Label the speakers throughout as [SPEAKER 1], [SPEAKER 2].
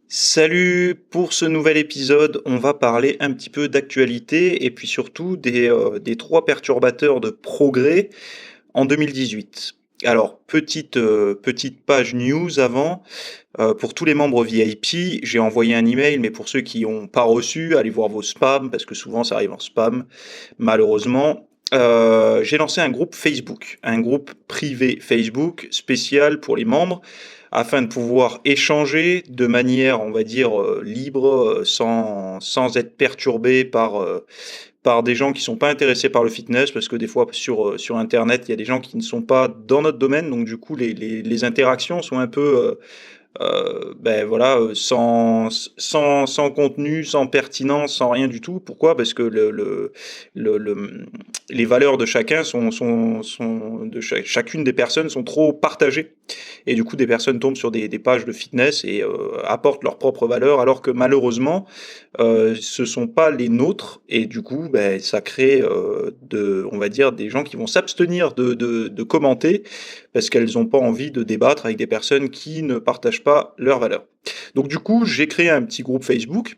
[SPEAKER 1] Salut, pour ce nouvel épisode, on va parler un petit peu d'actualité et puis surtout des trois perturbateurs de progrès en 2018. Alors, petite page news avant, pour tous les membres VIP, j'ai envoyé un email, mais pour ceux qui n'ont pas reçu, allez voir vos spams, parce que souvent ça arrive en spam, malheureusement. J'ai lancé un groupe Facebook, un groupe privé Facebook spécial pour les membres, afin de pouvoir échanger de manière, on va dire, libre, sans être perturbé par des gens qui sont pas intéressés par le fitness, parce que des fois sur Internet, il y a des gens qui ne sont pas dans notre domaine, donc du coup, les interactions sont un peu ben voilà, sans contenu, sans pertinence, sans rien du tout. Pourquoi? Parce que les valeurs de chacun chacune des personnes sont trop partagées. Et du coup, des personnes tombent sur des pages de fitness et apportent leurs propres valeurs, alors que malheureusement, ce sont pas les nôtres. Et du coup, ben, ça crée, on va dire, des gens qui vont s'abstenir de commenter parce qu'elles n'ont pas envie de débattre avec des personnes qui ne partagent pas leurs valeurs. Donc du coup, j'ai créé un petit groupe Facebook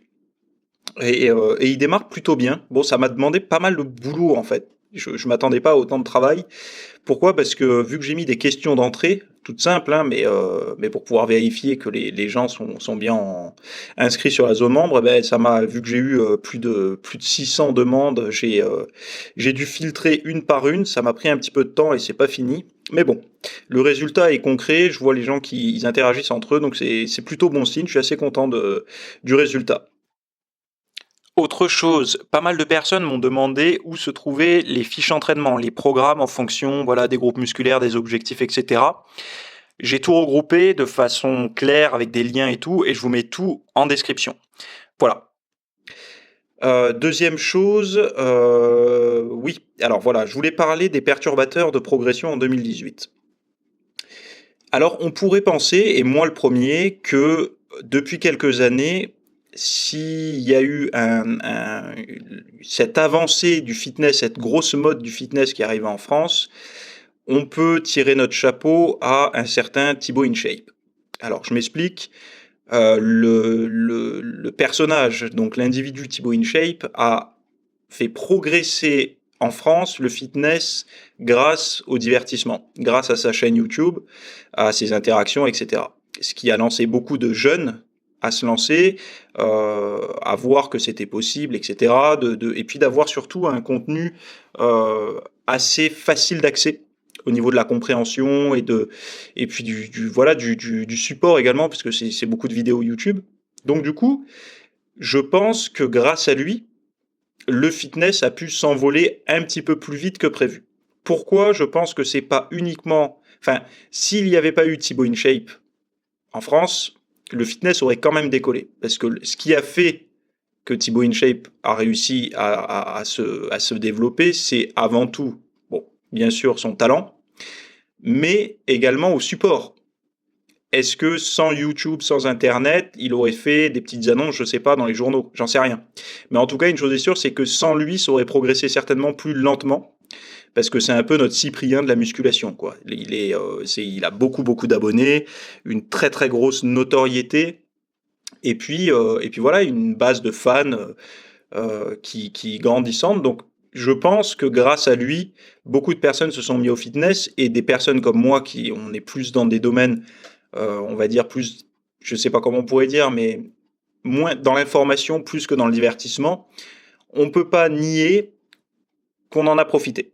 [SPEAKER 1] et il démarre plutôt bien. Bon, ça m'a demandé pas mal de boulot en fait. Je m'attendais pas à autant de travail. Pourquoi? Parce que vu que j'ai mis des questions d'entrée, toutes simples, hein, mais pour pouvoir vérifier que les gens sont bien inscrits sur la zone membre, ben, vu que j'ai eu plus de 600 demandes, j'ai dû filtrer une par une, ça m'a pris un petit peu de temps et c'est pas fini. Mais bon, le résultat est concret, je vois les gens qui ils interagissent entre eux, donc c'est plutôt bon signe, je suis assez content du résultat. Autre chose, pas mal de personnes m'ont demandé où se trouvaient les fiches entraînement, les programmes en fonction, voilà, des groupes musculaires, des objectifs, etc. J'ai tout regroupé de façon claire avec des liens et tout, et je vous mets tout en description. Voilà. Deuxième chose, oui, alors voilà, je voulais parler des perturbateurs de progression en 2018. Alors, on pourrait penser, et moi le premier, que depuis quelques années, s'il y a eu cette avancée du fitness, cette grosse mode du fitness qui arrive en France, on peut tirer notre chapeau à un certain Thibaut InShape. Alors, je m'explique. Le personnage, donc l'individu Thibaut InShape, a fait progresser en France le fitness grâce au divertissement, grâce à sa chaîne YouTube, à ses interactions, etc. Ce qui a lancé beaucoup de jeunes à se lancer, à voir que c'était possible, etc. Et puis d'avoir surtout un contenu assez facile d'accès au niveau de la compréhension et puis voilà du support également parce que c'est beaucoup de vidéos YouTube. Donc du coup, je pense que grâce à lui, le fitness a pu s'envoler un petit peu plus vite que prévu. Pourquoi? Je pense que c'est pas uniquement, enfin, s'il n'y avait pas eu Thibaut InShape en France, le fitness aurait quand même décollé parce que ce qui a fait que Thibaut InShape a réussi à se développer, c'est avant tout, bon, bien sûr, son talent, mais également au support. Est-ce que sans YouTube, sans Internet, il aurait fait des petites annonces, je sais pas, dans les journaux? J'en sais rien. Mais en tout cas, une chose est sûre, c'est que sans lui, ça aurait progressé certainement plus lentement, parce que c'est un peu notre Cyprien de la musculation, quoi. Il a beaucoup d'abonnés, une très très grosse notoriété, et puis voilà, une base de fans qui grandissante. Donc, je pense que grâce à lui, beaucoup de personnes se sont mis au fitness et des personnes comme moi qui on est plus dans des domaines, on va dire plus, je sais pas comment on pourrait dire, mais moins dans l'information plus que dans le divertissement, on peut pas nier qu'on en a profité.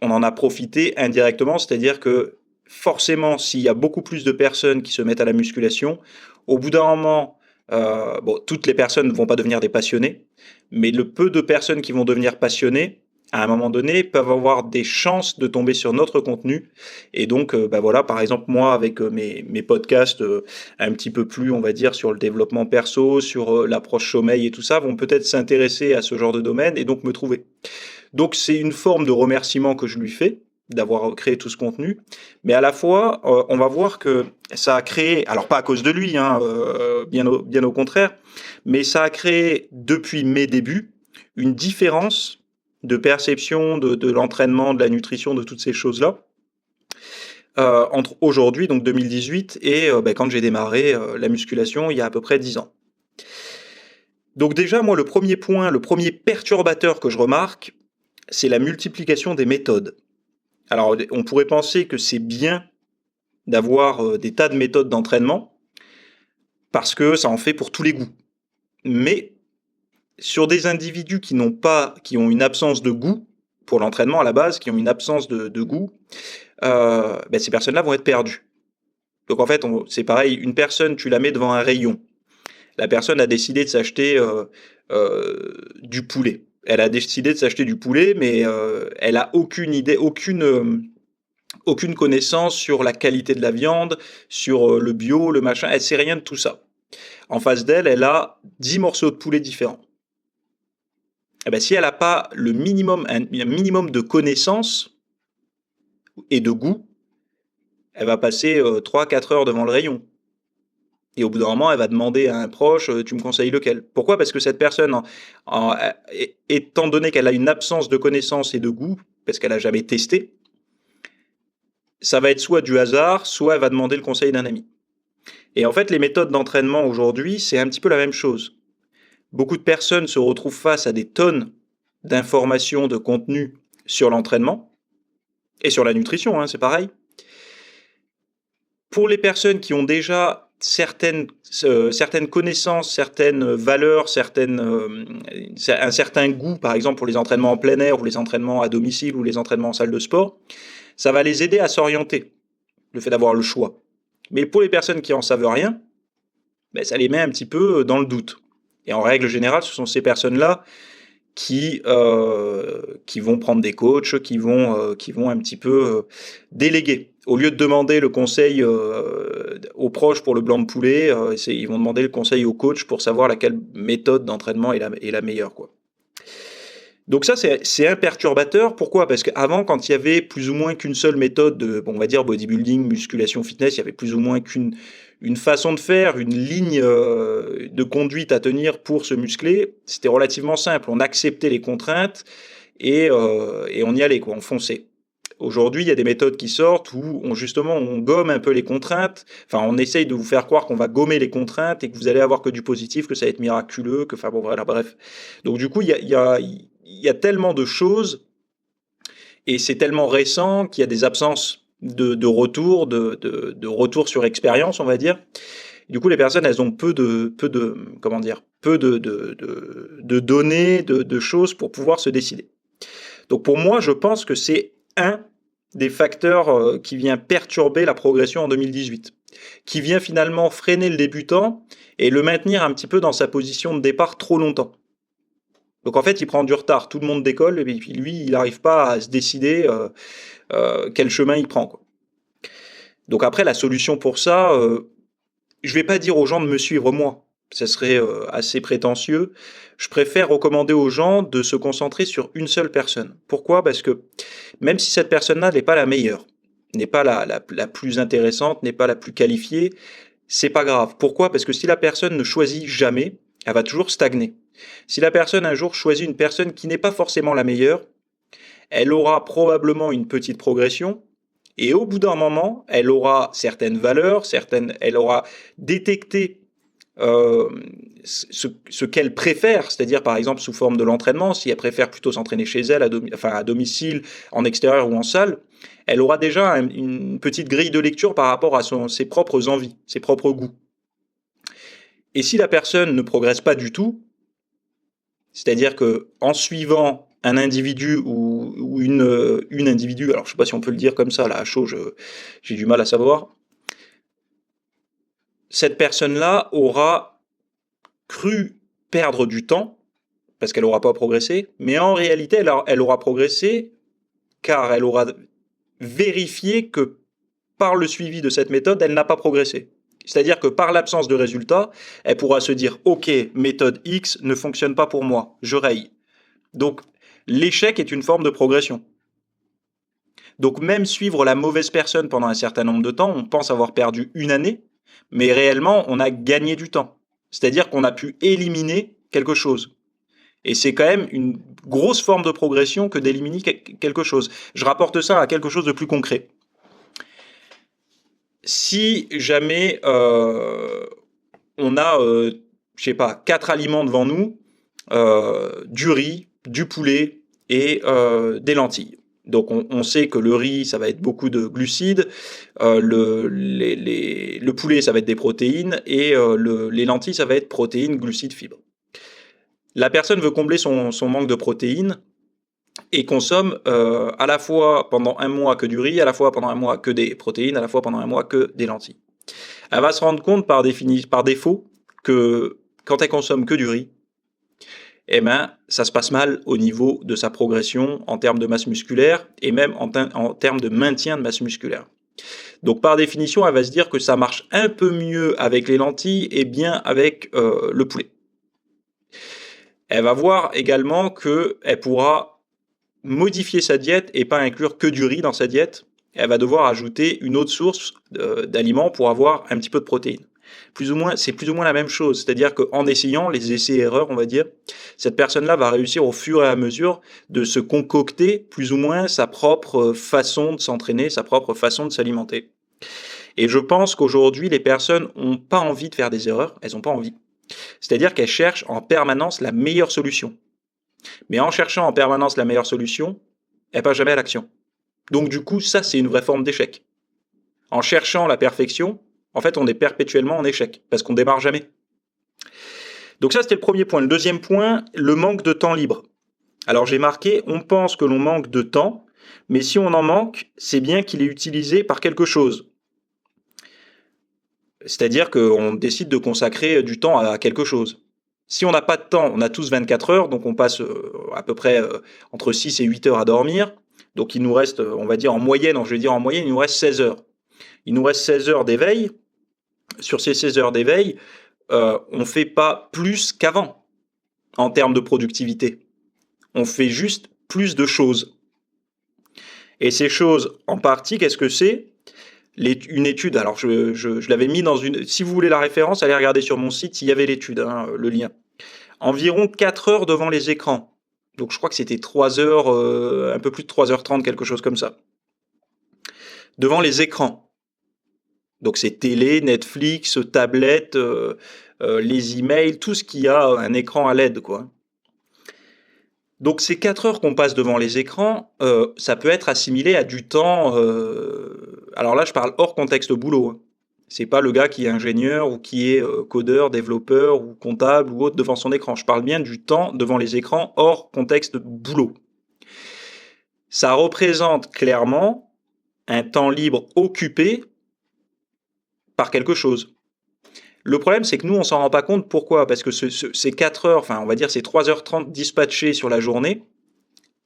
[SPEAKER 1] On en a profité indirectement, c'est-à-dire que forcément, s'il y a beaucoup plus de personnes qui se mettent à la musculation, au bout d'un moment, bon, toutes les personnes ne vont pas devenir des passionnés, mais le peu de personnes qui vont devenir passionnées, à un moment donné, peuvent avoir des chances de tomber sur notre contenu. Et donc, bah voilà, par exemple, moi, avec mes podcasts un petit peu plus, on va dire, sur le développement perso, sur l'approche sommeil et tout ça, vont peut-être s'intéresser à ce genre de domaine et donc me trouver. Donc c'est une forme de remerciement que je lui fais d'avoir créé tout ce contenu, mais à la fois, on va voir que ça a créé, alors pas à cause de lui, hein, bien au contraire, mais ça a créé depuis mes débuts une différence de perception de l'entraînement, de la nutrition, de toutes ces choses-là, entre aujourd'hui, donc 2018, et quand j'ai démarré la musculation il y a à peu près 10 ans. Donc déjà, moi, le premier perturbateur que je remarque, c'est la multiplication des méthodes. Alors, on pourrait penser que c'est bien d'avoir des tas de méthodes d'entraînement, parce que ça en fait pour tous les goûts. Mais sur des individus qui ont une absence de goût pour l'entraînement à la base, qui ont une absence de goût, ces personnes-là vont être perdues. Donc en fait, c'est pareil, une personne, tu la mets devant un rayon. La personne a décidé de s'acheter du poulet. Elle a décidé de s'acheter du poulet, mais elle a aucune idée, aucune connaissance sur la qualité de la viande, sur le bio, le machin. Elle sait rien de tout ça. En face d'elle, elle a 10 morceaux de poulet différents. Si elle n'a pas un minimum de connaissances et de goût, elle va passer 3-4 heures devant le rayon. Et au bout d'un moment, elle va demander à un proche, tu me conseilles lequel? Pourquoi? Parce que cette personne, étant donné qu'elle a une absence de connaissances et de goût, parce qu'elle n'a jamais testé, ça va être soit du hasard, soit elle va demander le conseil d'un ami. Et en fait, les méthodes d'entraînement aujourd'hui, c'est un petit peu la même chose. Beaucoup de personnes se retrouvent face à des tonnes d'informations, de contenu sur l'entraînement, et sur la nutrition, c'est pareil. Pour les personnes qui ont déjà certaines connaissances, certaines valeurs, un certain goût, par exemple pour les entraînements en plein air, ou les entraînements à domicile, ou les entraînements en salle de sport, ça va les aider à s'orienter, le fait d'avoir le choix. Mais pour les personnes qui en savent rien, ça les met un petit peu dans le doute. Et en règle générale, ce sont ces personnes-là qui vont prendre des coachs, qui vont un petit peu déléguer. Au lieu de demander le conseil aux proches pour le blanc de poulet, ils vont demander le conseil au coach pour savoir laquelle méthode d'entraînement est la meilleure, quoi. Donc ça, c'est un perturbateur. Pourquoi? Parce qu'avant, quand il y avait plus ou moins qu'une seule méthode de, on va dire, bodybuilding, musculation, fitness, il y avait plus ou moins une façon de faire, une ligne de conduite à tenir pour se muscler. C'était relativement simple. On acceptait les contraintes et on y allait, quoi, on fonçait. Aujourd'hui, il y a des méthodes qui sortent où on gomme un peu les contraintes. Enfin, on essaye de vous faire croire qu'on va gommer les contraintes et que vous allez avoir que du positif, que ça va être miraculeux, bref. Donc du coup, il y a tellement de choses et c'est tellement récent qu'il y a des absences de retour, de retour sur expérience, on va dire. Du coup, les personnes, elles ont peu de données, de choses pour pouvoir se décider. Donc pour moi, je pense que c'est un des facteurs qui vient perturber la progression en 2018, qui vient finalement freiner le débutant et le maintenir un petit peu dans sa position de départ trop longtemps. Donc en fait, il prend du retard, tout le monde décolle, et puis lui, il n'arrive pas à se décider quel chemin il prend, quoi. Donc après, la solution pour ça, je vais pas dire aux gens de me suivre moi, ça serait assez prétentieux. Je préfère recommander aux gens de se concentrer sur une seule personne. Pourquoi? Parce que même si cette personne-là n'est pas la meilleure, n'est pas la plus intéressante, n'est pas la plus qualifiée, c'est pas grave. Pourquoi? Parce que si la personne ne choisit jamais, elle va toujours stagner. Si la personne un jour choisit une personne qui n'est pas forcément la meilleure, elle aura probablement une petite progression, et au bout d'un moment, elle aura certaines valeurs, elle aura détecté ce qu'elle préfère, c'est-à-dire par exemple sous forme de l'entraînement, si elle préfère plutôt s'entraîner chez elle, à domicile, en extérieur ou en salle, elle aura déjà une petite grille de lecture par rapport à ses propres envies, ses propres goûts. Et si la personne ne progresse pas du tout, c'est-à-dire que en suivant un individu ou une individu, alors je sais pas si on peut le dire comme ça, là à chaud, j'ai du mal à savoir, cette personne-là aura cru perdre du temps, parce qu'elle n'aura pas progressé, mais en réalité, elle aura progressé car elle aura vérifié que par le suivi de cette méthode, elle n'a pas progressé. C'est-à-dire que par l'absence de résultats, elle pourra se dire « Ok, méthode X ne fonctionne pas pour moi, je raye ». Donc, l'échec est une forme de progression. Donc, même suivre la mauvaise personne pendant un certain nombre de temps, on pense avoir perdu une année, mais réellement, on a gagné du temps. C'est-à-dire qu'on a pu éliminer quelque chose. Et c'est quand même une grosse forme de progression que d'éliminer quelque chose. Je rapporte ça à quelque chose de plus concret. si jamais on a, je sais pas, 4 aliments devant nous, du riz, du poulet et des lentilles. Donc on sait que le riz, ça va être beaucoup de glucides, le poulet, ça va être des protéines, et les lentilles, ça va être protéines, glucides, fibres. La personne veut combler son manque de protéines et consomme à la fois pendant un mois que du riz, à la fois pendant un mois que des protéines, à la fois pendant un mois que des lentilles. Elle va se rendre compte par défaut que quand elle consomme que du riz, eh ben, ça se passe mal au niveau de sa progression en termes de masse musculaire et même en termes de maintien de masse musculaire. Donc par définition, elle va se dire que ça marche un peu mieux avec les lentilles et bien avec le poulet. Elle va voir également qu'elle pourra modifier sa diète et pas inclure que du riz dans sa diète. Elle va devoir ajouter une autre source d'aliments pour avoir un petit peu de protéines. C'est plus ou moins la même chose, c'est-à-dire qu'en essayant, les essais-erreurs, on va dire, cette personne-là va réussir au fur et à mesure de se concocter plus ou moins sa propre façon de s'entraîner, sa propre façon de s'alimenter. Et je pense qu'aujourd'hui, les personnes n'ont pas envie de faire des erreurs, elles n'ont pas envie. C'est-à-dire qu'elles cherchent en permanence la meilleure solution. Mais en cherchant en permanence la meilleure solution, elles ne passent jamais à l'action. Donc du coup, ça, c'est une vraie forme d'échec. En cherchant la perfection, en fait, on est perpétuellement en échec, parce qu'on démarre jamais. Donc ça, c'était le premier point. Le deuxième point, le manque de temps libre. Alors j'ai marqué, on pense que l'on manque de temps, mais si on en manque, c'est bien qu'il est utilisé par quelque chose. C'est-à-dire qu'on décide de consacrer du temps à quelque chose. Si on n'a pas de temps, on a tous 24 heures, donc on passe à peu près entre 6 et 8 heures à dormir. Donc il nous reste, on va dire en moyenne, il nous reste 16 heures. Il nous reste 16 heures d'éveil. Sur ces 16 heures d'éveil, on ne fait pas plus qu'avant en termes de productivité. On fait juste plus de choses. Et ces choses, en partie, qu'est-ce que c'est ? Une étude, alors je l'avais mis dans une... Si vous voulez la référence, allez regarder sur mon site, il y avait l'étude, le lien. Environ 4 heures devant les écrans. Donc je crois que c'était 3 heures, un peu plus de 3h30, quelque chose comme ça. Devant les écrans. Donc c'est télé, Netflix, tablette, les emails, tout ce qui a un écran à LED, quoi. Donc ces 4 heures qu'on passe devant les écrans, ça peut être assimilé à du temps... alors là, je parle hors contexte boulot. Hein. C'est pas le gars qui est ingénieur ou qui est codeur, développeur ou comptable ou autre devant son écran. Je parle bien du temps devant les écrans hors contexte boulot. Ça représente clairement un temps libre occupé par quelque chose. Le problème, c'est que nous, on s'en rend pas compte. Pourquoi ? Parce que ces 4 heures, enfin, on va dire ces 3h30 dispatchées sur la journée,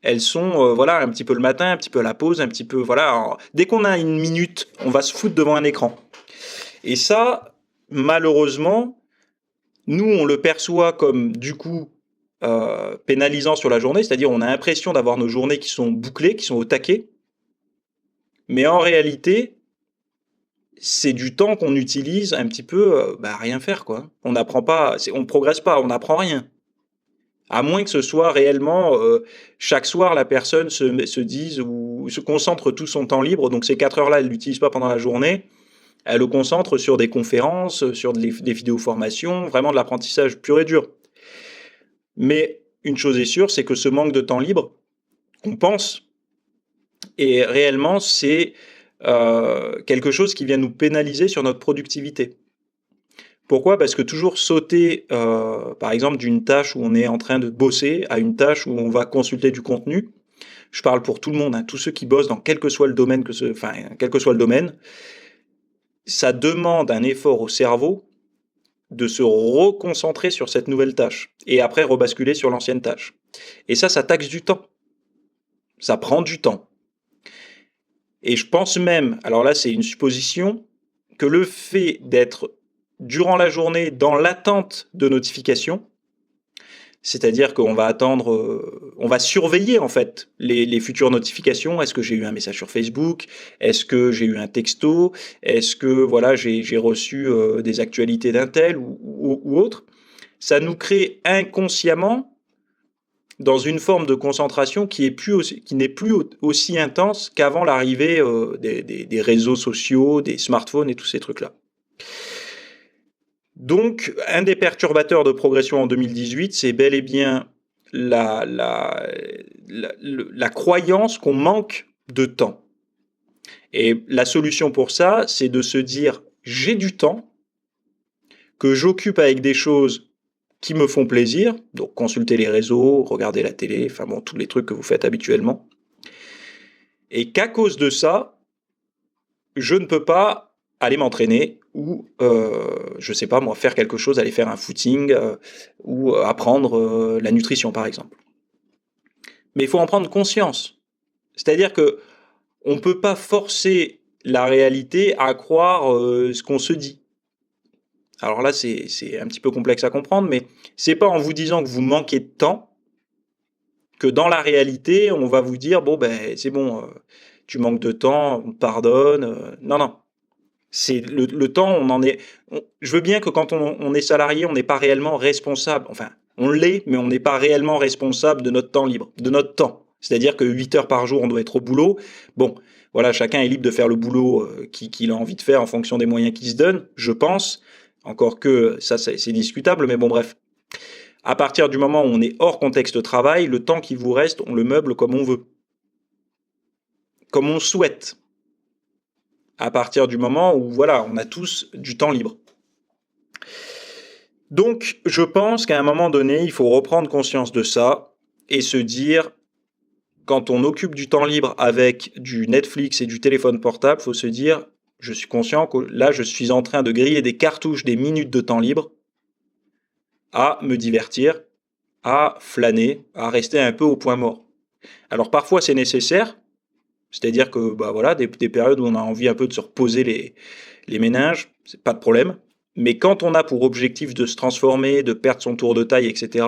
[SPEAKER 1] elles sont, voilà, un petit peu le matin, un petit peu à la pause, un petit peu, voilà. Alors, dès qu'on a une minute, on va se foutre devant un écran. Et ça, malheureusement, nous, on le perçoit comme, du coup, pénalisant sur la journée, c'est-à-dire on a l'impression d'avoir nos journées qui sont bouclées, qui sont au taquet. Mais en réalité, c'est du temps qu'on utilise un petit peu à rien faire, quoi. On n'apprend pas, on progresse pas, on n'apprend rien. À moins que ce soit réellement, chaque soir, la personne se dise ou se concentre tout son temps libre, donc ces 4 heures-là, elle ne l'utilise pas pendant la journée, elle le concentre sur des conférences, sur des vidéos formations, vraiment de l'apprentissage pur et dur. Mais une chose est sûre, c'est que ce manque de temps libre, qu'on pense, et réellement, c'est quelque chose qui vient nous pénaliser sur notre productivité. Pourquoi ? Parce que toujours sauter, par exemple, d'une tâche où on est en train de bosser à une tâche où on va consulter du contenu, je parle pour tout le monde, hein, tous ceux qui bossent dans quel que soit le domaine, quel que soit le domaine, ça demande un effort au cerveau de se reconcentrer sur cette nouvelle tâche et après rebasculer sur l'ancienne tâche. Et ça taxe du temps. Ça prend du temps. Et je pense même, alors là c'est une supposition, que le fait d'être durant la journée dans l'attente de notifications, c'est-à-dire qu'on va attendre, on va surveiller en fait les futures notifications. Est-ce que j'ai eu un message sur Facebook ? Est-ce que j'ai eu un texto ? Est-ce que voilà j'ai reçu des actualités d'un tel ou autre ? Ça nous crée inconsciemment dans une forme de concentration qui n'est plus aussi intense qu'avant l'arrivée des réseaux sociaux, des smartphones et tous ces trucs-là. Donc, un des perturbateurs de progression en 2018, c'est bel et bien la croyance qu'on manque de temps. Et la solution pour ça, c'est de se dire, j'ai du temps, que j'occupe avec des choses qui me font plaisir, donc consulter les réseaux, regarder la télé, enfin bon, tous les trucs que vous faites habituellement, et qu'à cause de ça, je ne peux pas aller m'entraîner ou, je sais pas moi, faire quelque chose, aller faire un footing ou apprendre la nutrition par exemple. Mais il faut en prendre conscience. C'est-à-dire que on peut pas forcer la réalité à croire ce qu'on se dit. Alors là, c'est un petit peu complexe à comprendre, mais c'est pas en vous disant que vous manquez de temps que dans la réalité, on va vous dire bon ben c'est bon, tu manques de temps, on te pardonne. Non, non. C'est le temps, je veux bien que quand on est salarié, on n'est pas réellement responsable. Enfin, on l'est, mais on n'est pas réellement responsable de notre temps libre, de notre temps. C'est-à-dire que 8 heures par jour, on doit être au boulot. Bon, voilà, chacun est libre de faire le boulot qu'il a envie de faire en fonction des moyens qu'il se donne, je pense. Encore que ça, c'est discutable, mais bon, bref. À partir du moment où on est hors contexte de travail, le temps qui vous reste, on le meuble comme on veut. Comme on souhaite. À partir du moment où, voilà, on a tous du temps libre. Donc, je pense qu'à un moment donné, il faut reprendre conscience de ça et se dire, quand on occupe du temps libre avec du Netflix et du téléphone portable, il faut se dire, je suis conscient que là, je suis en train de griller des cartouches, des minutes de temps libre à me divertir, à flâner, à rester un peu au point mort. Alors parfois c'est nécessaire, c'est-à-dire que bah voilà, des périodes où on a envie un peu de se reposer les méninges, c'est pas de problème. Mais quand on a pour objectif de se transformer, de perdre son tour de taille, etc.,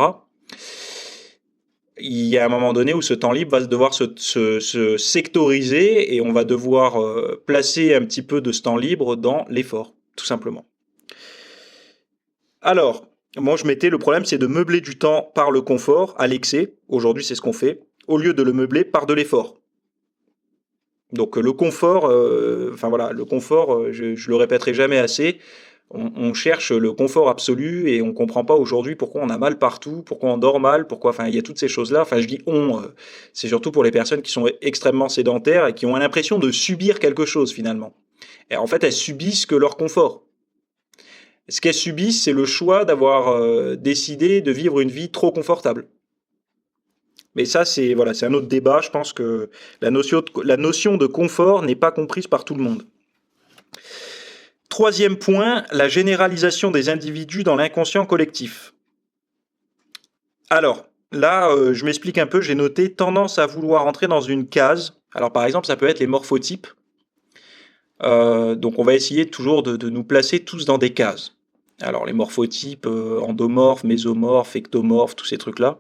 [SPEAKER 1] il y a un moment donné où ce temps libre va devoir se sectoriser et on va devoir placer un petit peu de ce temps libre dans l'effort, tout simplement. Alors, moi je mettais, le problème c'est de meubler du temps par le confort à l'excès, aujourd'hui c'est ce qu'on fait, au lieu de le meubler par de l'effort. Donc le confort, le confort, je le répéterai jamais assez, on cherche le confort absolu et on comprend pas aujourd'hui pourquoi on a mal partout, pourquoi on dort mal, pourquoi, enfin il y a toutes ces choses-là, enfin je dis c'est surtout pour les personnes qui sont extrêmement sédentaires et qui ont l'impression de subir quelque chose finalement. Et en fait elles subissent que leur confort. Ce qu'elles subissent, c'est le choix d'avoir décidé de vivre une vie trop confortable. Mais ça, c'est un autre débat. Je pense que la notion de confort n'est pas comprise par tout le monde. Troisième point, la généralisation des individus dans l'inconscient collectif. Alors, là, je m'explique un peu. J'ai noté tendance à vouloir entrer dans une case. Alors, par exemple, ça peut être les morphotypes. Donc, on va essayer toujours de nous placer tous dans des cases. Alors, les morphotypes, endomorphes, mésomorphes, ectomorphes, tous ces trucs-là.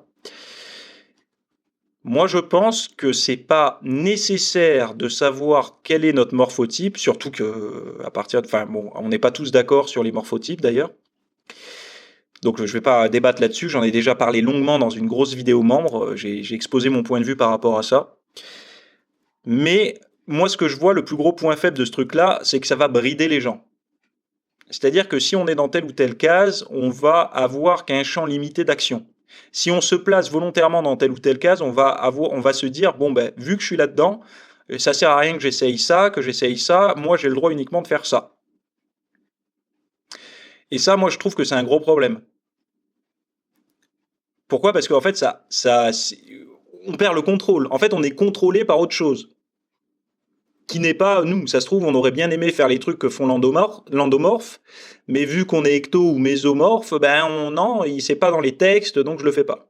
[SPEAKER 1] Moi, je pense que c'est pas nécessaire de savoir quel est notre morphotype, surtout que on n'est pas tous d'accord sur les morphotypes d'ailleurs. Donc, je vais pas débattre là-dessus. J'en ai déjà parlé longuement dans une grosse vidéo membre. J'ai exposé mon point de vue par rapport à ça. Mais moi, ce que je vois, le plus gros point faible de ce truc-là, c'est que ça va brider les gens. C'est-à-dire que si on est dans telle ou telle case, on va avoir qu'un champ limité d'action. Si on se place volontairement dans telle ou telle case, on va se dire, bon ben, vu que je suis là-dedans, ça sert à rien que j'essaye ça, moi j'ai le droit uniquement de faire ça. Et ça, moi je trouve que c'est un gros problème. Pourquoi ? Parce qu'en fait, on perd le contrôle. En fait, on est contrôlé par autre chose. Qui n'est pas nous. Ça se trouve, on aurait bien aimé faire les trucs que font l'endomorphe, mais vu qu'on est ecto ou mésomorphe, non, c'est pas dans les textes, donc je le fais pas.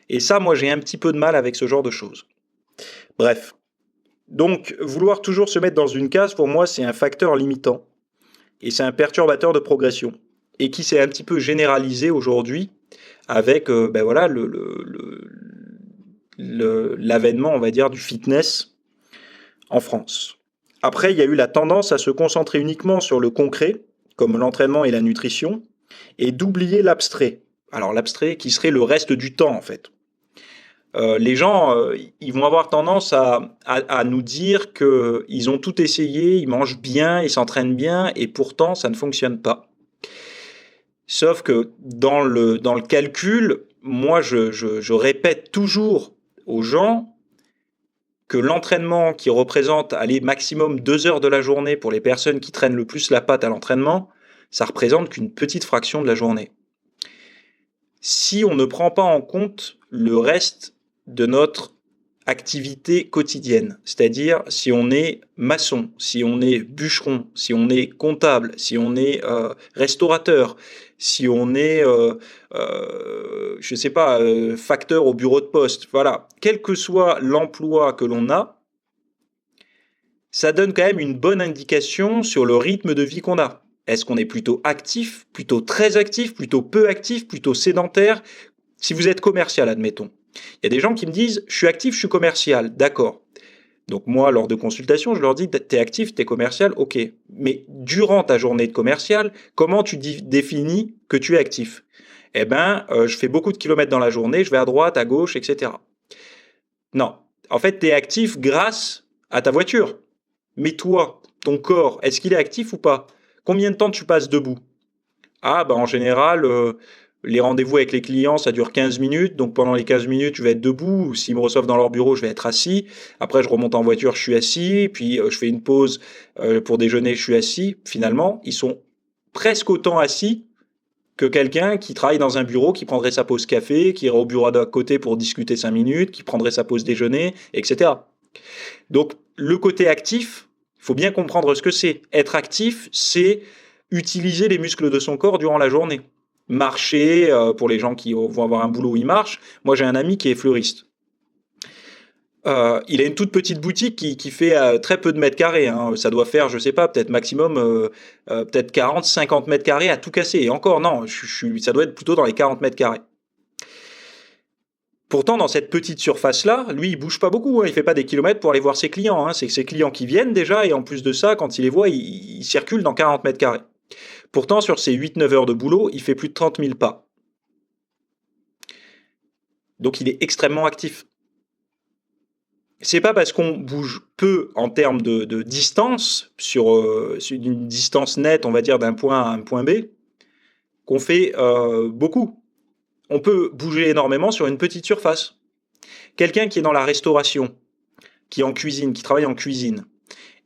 [SPEAKER 1] Et ça, moi, j'ai un petit peu de mal avec ce genre de choses. Bref. Donc, vouloir toujours se mettre dans une case, pour moi, c'est un facteur limitant. Et c'est un perturbateur de progression. Et qui s'est un petit peu généralisé aujourd'hui avec, l'avènement, on va dire, du fitness en France. Après, il y a eu la tendance à se concentrer uniquement sur le concret, comme l'entraînement et la nutrition, et d'oublier l'abstrait. Alors l'abstrait qui serait le reste du temps, en fait. Les gens, ils vont avoir tendance à nous dire qu'ils ont tout essayé, ils mangent bien, ils s'entraînent bien, et pourtant ça ne fonctionne pas. Sauf que dans le calcul, moi je répète toujours aux gens que l'entraînement qui représente, allez, maximum 2 heures de la journée pour les personnes qui traînent le plus la patte à l'entraînement, ça représente qu'une petite fraction de la journée. Si on ne prend pas en compte le reste de notre activité quotidienne, c'est-à-dire si on est maçon, si on est bûcheron, si on est comptable, si on est restaurateur, si on est, je sais pas, facteur au bureau de poste, voilà, quel que soit l'emploi que l'on a, ça donne quand même une bonne indication sur le rythme de vie qu'on a. Est-ce qu'on est plutôt actif, plutôt très actif, plutôt peu actif, plutôt sédentaire? Si vous êtes commercial, admettons. Il y a des gens qui me disent « je suis actif, je suis commercial ». D'accord. Donc moi, lors de consultations, je leur dis « t'es actif, t'es commercial, ok. Mais durant ta journée de commercial, comment tu définis que tu es actif ?» Eh ben, je fais beaucoup de kilomètres dans la journée, je vais à droite, à gauche, etc. Non. En fait, t'es actif grâce à ta voiture. Mais toi, ton corps, est-ce qu'il est actif ou pas? Combien de temps tu passes debout? Ah, bah en général, les rendez-vous avec les clients, ça dure 15 minutes. Donc pendant les 15 minutes, je vais être debout. S'ils me reçoivent dans leur bureau, je vais être assis. Après, je remonte en voiture, je suis assis. Puis je fais une pause pour déjeuner, je suis assis. Finalement, ils sont presque autant assis que quelqu'un qui travaille dans un bureau, qui prendrait sa pause café, qui irait au bureau d'à côté pour discuter 5 minutes, qui prendrait sa pause déjeuner, etc. Donc le côté actif, il faut bien comprendre ce que c'est. Être actif, c'est utiliser les muscles de son corps durant la journée. Marcher, pour les gens qui vont avoir un boulot où ils marchent. Moi, j'ai un ami qui est fleuriste. Il a une toute petite boutique qui fait très peu de mètres carrés. Hein. Ça doit faire, je sais pas, peut-être maximum, peut-être 40, 50 mètres carrés à tout casser. Et encore, non, ça doit être plutôt dans les 40 mètres carrés. Pourtant, dans cette petite surface-là, lui, il bouge pas beaucoup. Hein. Il fait pas des kilomètres pour aller voir ses clients. Hein. C'est ses clients qui viennent déjà, et en plus de ça, quand il les voit, il circule dans 40 mètres carrés. Pourtant, sur ses 8-9 heures de boulot, il fait plus de 30 000 pas. Donc, il est extrêmement actif. C'est pas parce qu'on bouge peu en termes de distance, sur une distance nette, on va dire, d'un point A à un point B, qu'on fait beaucoup. On peut bouger énormément sur une petite surface. Quelqu'un qui est dans la restauration, qui est en cuisine, qui travaille en cuisine,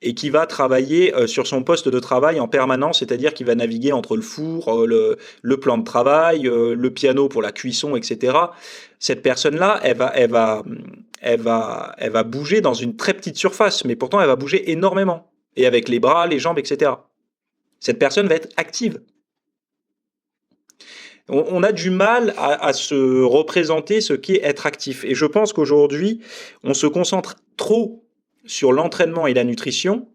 [SPEAKER 1] et qui va travailler sur son poste de travail en permanence, c'est-à-dire qu'il va naviguer entre le four, le plan de travail, le piano pour la cuisson, etc. Cette personne-là, elle va bouger dans une très petite surface, mais pourtant elle va bouger énormément, et avec les bras, les jambes, etc. Cette personne va être active. On a du mal à se représenter ce qu'est être actif. Et je pense qu'aujourd'hui, on se concentre trop sur l'entraînement et la nutrition.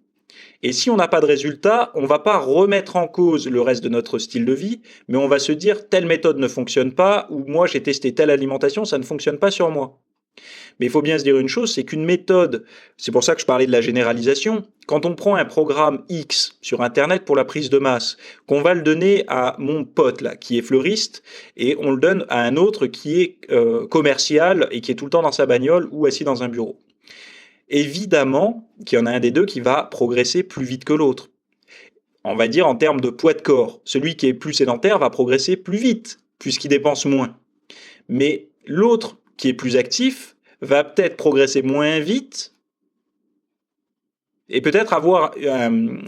[SPEAKER 1] Et si on n'a pas de résultat, on ne va pas remettre en cause le reste de notre style de vie, mais on va se dire telle méthode ne fonctionne pas, ou moi j'ai testé telle alimentation, ça ne fonctionne pas sur moi. Mais il faut bien se dire une chose, c'est qu'une méthode, c'est pour ça que je parlais de la généralisation, quand on prend un programme X sur Internet pour la prise de masse, qu'on va le donner à mon pote là, qui est fleuriste, et on le donne à un autre qui est commercial et qui est tout le temps dans sa bagnole ou assis dans un bureau. Évidemment qu'il y en a un des deux qui va progresser plus vite que l'autre. On va dire en termes de poids de corps. Celui qui est plus sédentaire va progresser plus vite, puisqu'il dépense moins. Mais l'autre qui est plus actif va peut-être progresser moins vite et peut-être avoir un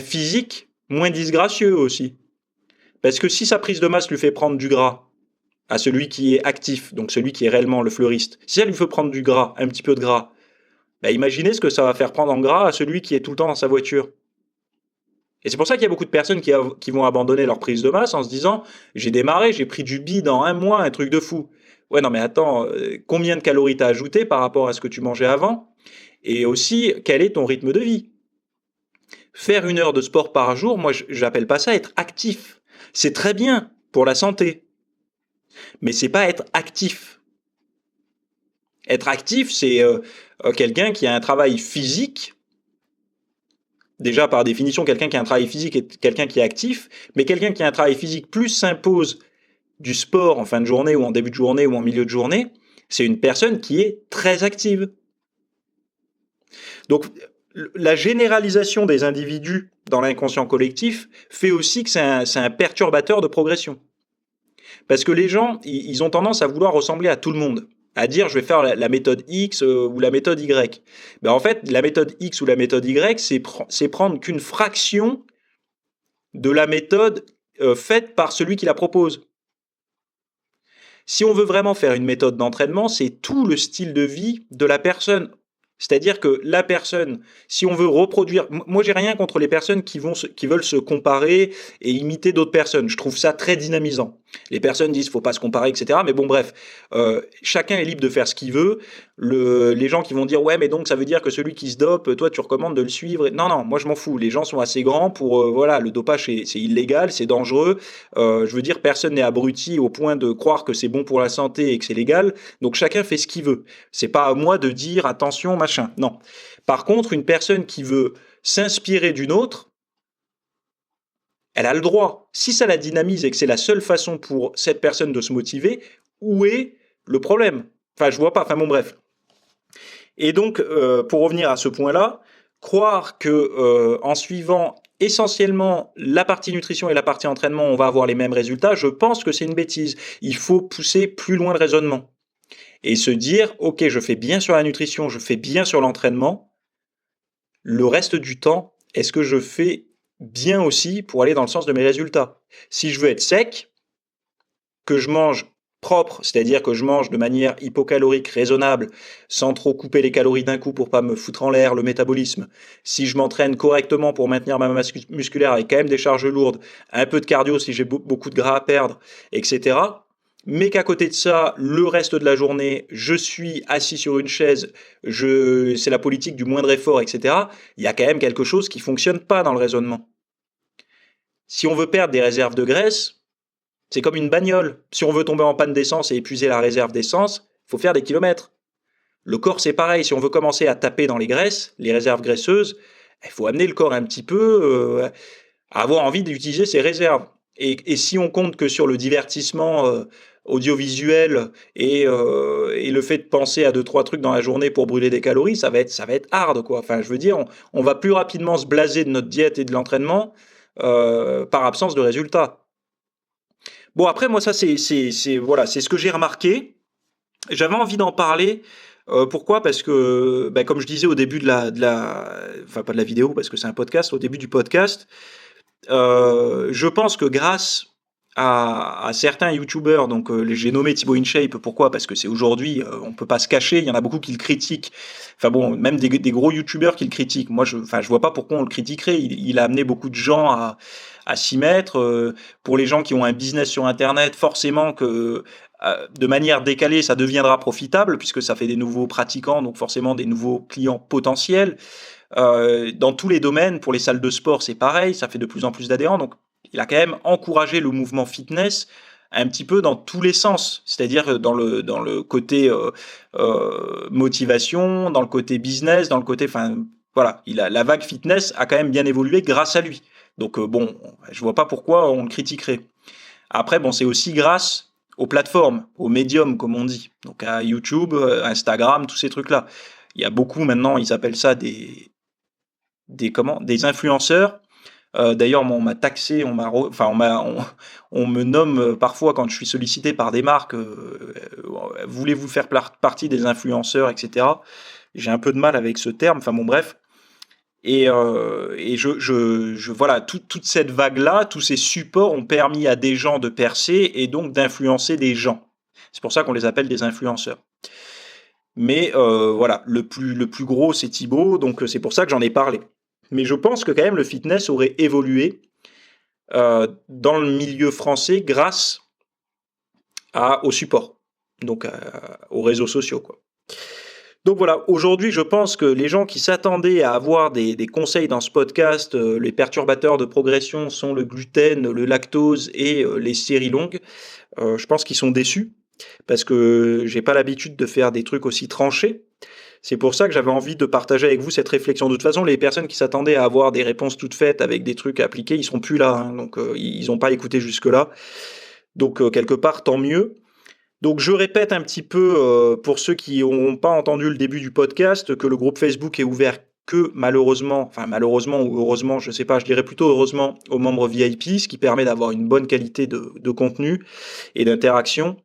[SPEAKER 1] physique moins disgracieux aussi. Parce que si sa prise de masse lui fait prendre du gras à celui qui est actif, donc celui qui est réellement le fleuriste, si elle lui fait prendre du gras, un petit peu de gras, bah imaginez ce que ça va faire prendre en gras à celui qui est tout le temps dans sa voiture. Et c'est pour ça qu'il y a beaucoup de personnes qui vont abandonner leur prise de masse en se disant « j'ai démarré, j'ai pris du bide en 1 mois, un truc de fou ». Ouais, non mais attends, combien de calories t'as ajouté par rapport à ce que tu mangeais avant? Et aussi, quel est ton rythme de vie? Faire 1 heure de sport par jour, moi j'appelle pas ça être actif. C'est très bien pour la santé, mais c'est pas être actif. Être actif, c'est quelqu'un qui a un travail physique. Déjà, par définition, quelqu'un qui a un travail physique est quelqu'un qui est actif, mais quelqu'un qui a un travail physique plus s'impose du sport en fin de journée ou en début de journée ou en milieu de journée, c'est une personne qui est très active. Donc, la généralisation des individus dans l'inconscient collectif fait aussi que c'est un perturbateur de progression. Parce que les gens, ils ont tendance à vouloir ressembler à tout le monde, à dire je vais faire la méthode X ou la méthode Y. Ben en fait, la méthode X ou la méthode Y, c'est prendre qu'une fraction de la méthode faite par celui qui la propose. Si on veut vraiment faire une méthode d'entraînement, c'est tout le style de vie de la personne. C'est-à-dire que la personne, si on veut reproduire, moi j'ai rien contre les personnes qui veulent se comparer et imiter d'autres personnes. Je trouve ça très dynamisant. Les personnes disent faut pas se comparer, etc. Mais bon, bref, chacun est libre de faire ce qu'il veut. Les gens qui vont dire ouais, mais donc ça veut dire que celui qui se dope, toi tu recommandes de le suivre. Non, non, moi je m'en fous. Les gens sont assez grands pour voilà, le dopage c'est illégal, c'est dangereux. Je veux dire, personne n'est abruti au point de croire que c'est bon pour la santé et que c'est légal. Donc chacun fait ce qu'il veut. C'est pas à moi de dire attention machin. Non. Par contre, une personne qui veut s'inspirer d'une autre, elle a le droit. Si ça la dynamise et que c'est la seule façon pour cette personne de se motiver, où est le problème? Enfin, je vois pas. Enfin bon, bref. Et donc, pour revenir à ce point-là, croire que en suivant essentiellement la partie nutrition et la partie entraînement, on va avoir les mêmes résultats, je pense que c'est une bêtise. Il faut pousser plus loin le raisonnement et se dire, ok, je fais bien sur la nutrition, je fais bien sur l'entraînement. Le reste du temps, est-ce que je fais bien aussi pour aller dans le sens de mes résultats? Si je veux être sec, que je mange propre, c'est-à-dire que je mange de manière hypocalorique, raisonnable, sans trop couper les calories d'un coup pour pas me foutre en l'air le métabolisme, si je m'entraîne correctement pour maintenir ma masse musculaire avec quand même des charges lourdes, un peu de cardio si j'ai beaucoup de gras à perdre, etc., mais qu'à côté de ça, le reste de la journée, je suis assis sur une chaise, c'est la politique du moindre effort, etc., il y a quand même quelque chose qui fonctionne pas dans le raisonnement. Si on veut perdre des réserves de graisse, c'est comme une bagnole. Si on veut tomber en panne d'essence et épuiser la réserve d'essence, il faut faire des kilomètres. Le corps, c'est pareil. Si on veut commencer à taper dans les graisses, les réserves graisseuses, il faut amener le corps un petit peu à avoir envie d'utiliser ses réserves. Et si on compte que sur le divertissement audiovisuel et le fait de penser à 2-3 trucs dans la journée pour brûler des calories, ça va être hard, quoi. Enfin, je veux dire, on va plus rapidement se blaser de notre diète et de l'entraînement par absence de résultats. Bon, après, moi, ça, voilà, c'est ce que j'ai remarqué. J'avais envie d'en parler. Pourquoi? Parce que, comme je disais au début enfin, pas de la vidéo, parce que c'est un podcast, au début du podcast, je pense que grâce à certains youtubeurs, donc j'ai nommé Thibaut InShape, pourquoi? Parce que c'est aujourd'hui, on peut pas se cacher, il y en a beaucoup qui le critiquent. Enfin bon, même des gros youtubeurs qui le critiquent. Moi, je vois pas pourquoi on le critiquerait. Il a amené beaucoup de gens à s'y mettre. Pour les gens qui ont un business sur Internet, forcément que de manière décalée, ça deviendra profitable puisque ça fait des nouveaux pratiquants, donc forcément des nouveaux clients potentiels. Dans tous les domaines, pour les salles de sport, c'est pareil, ça fait de plus en plus d'adhérents. Donc, il a quand même encouragé le mouvement fitness un petit peu dans tous les sens, c'est-à-dire dans le côté motivation, dans le côté business, dans le côté, enfin voilà, la vague fitness a quand même bien évolué grâce à lui. Donc bon, je vois pas pourquoi on le critiquerait. Après, bon, c'est aussi grâce aux plateformes, aux médiums comme on dit, donc à YouTube, Instagram, tous ces trucs-là. Il y a beaucoup maintenant, ils appellent ça des influenceurs. D'ailleurs, on m'a taxé, on me nomme parfois quand je suis sollicité par des marques, voulez-vous faire partie des influenceurs, etc. J'ai un peu de mal avec ce terme. Enfin bon, bref. Et voilà, toute cette vague-là, tous ces supports ont permis à des gens de percer et donc d'influencer des gens. C'est pour ça qu'on les appelle des influenceurs. Mais voilà, le plus gros, c'est Thibaut, donc c'est pour ça que j'en ai parlé. Mais je pense que quand même le fitness aurait évolué dans le milieu français grâce au support, donc aux réseaux sociaux, quoi. Donc voilà, aujourd'hui, je pense que les gens qui s'attendaient à avoir des conseils dans ce podcast, les perturbateurs de progression sont le gluten, le lactose et les séries longues. Je pense qu'ils sont déçus parce que j'ai pas l'habitude de faire des trucs aussi tranchés. C'est pour ça que j'avais envie de partager avec vous cette réflexion. De toute façon, les personnes qui s'attendaient à avoir des réponses toutes faites avec des trucs appliqués, ils sont plus là, hein, donc ils n'ont pas écouté jusque-là. Donc quelque part, tant mieux. Donc je répète un petit peu pour ceux qui n'ont pas entendu le début du podcast que le groupe Facebook est ouvert que malheureusement ou heureusement, je sais pas, je dirais plutôt heureusement aux membres VIP, ce qui permet d'avoir une bonne qualité de contenu et d'interaction.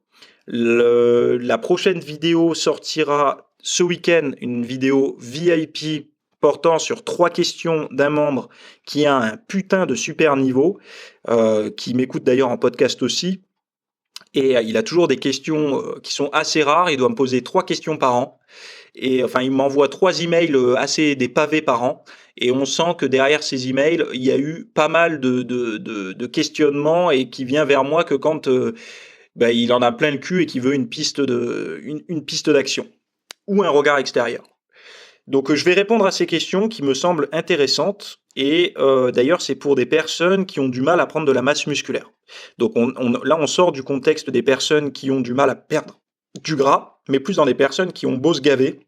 [SPEAKER 1] La prochaine vidéo sortira ce week-end, une vidéo VIP portant sur 3 questions d'un membre qui a un putain de super niveau, qui m'écoute d'ailleurs en podcast aussi. Et il a toujours des questions qui sont assez rares. Il doit me poser 3 questions par an. Et enfin, il m'envoie 3 emails assez des pavés par an. Et on sent que derrière ces emails, il y a eu pas mal de questionnements et qui vient vers moi que quand il en a plein le cul et qu'il veut une piste d'action ou un regard extérieur. Donc je vais répondre à ces questions qui me semblent intéressantes et d'ailleurs c'est pour des personnes qui ont du mal à prendre de la masse musculaire. Donc là on sort du contexte des personnes qui ont du mal à perdre du gras, mais plus dans des personnes qui ont beau se gaver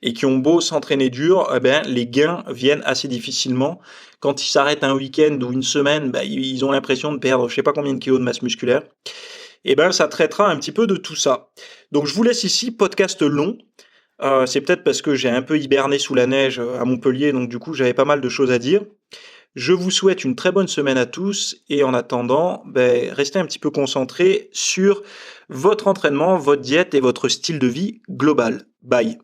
[SPEAKER 1] et qui ont beau s'entraîner dur, les gains viennent assez difficilement. Quand ils s'arrêtent un week-end ou une semaine, ils ont l'impression de perdre je sais pas combien de kilos de masse musculaire. Et ça traitera un petit peu de tout ça. Donc je vous laisse ici, podcast long. C'est peut-être parce que j'ai un peu hiberné sous la neige à Montpellier, donc du coup j'avais pas mal de choses à dire. Je vous souhaite une très bonne semaine à tous et en attendant, restez un petit peu concentrés sur votre entraînement, votre diète et votre style de vie global. Bye.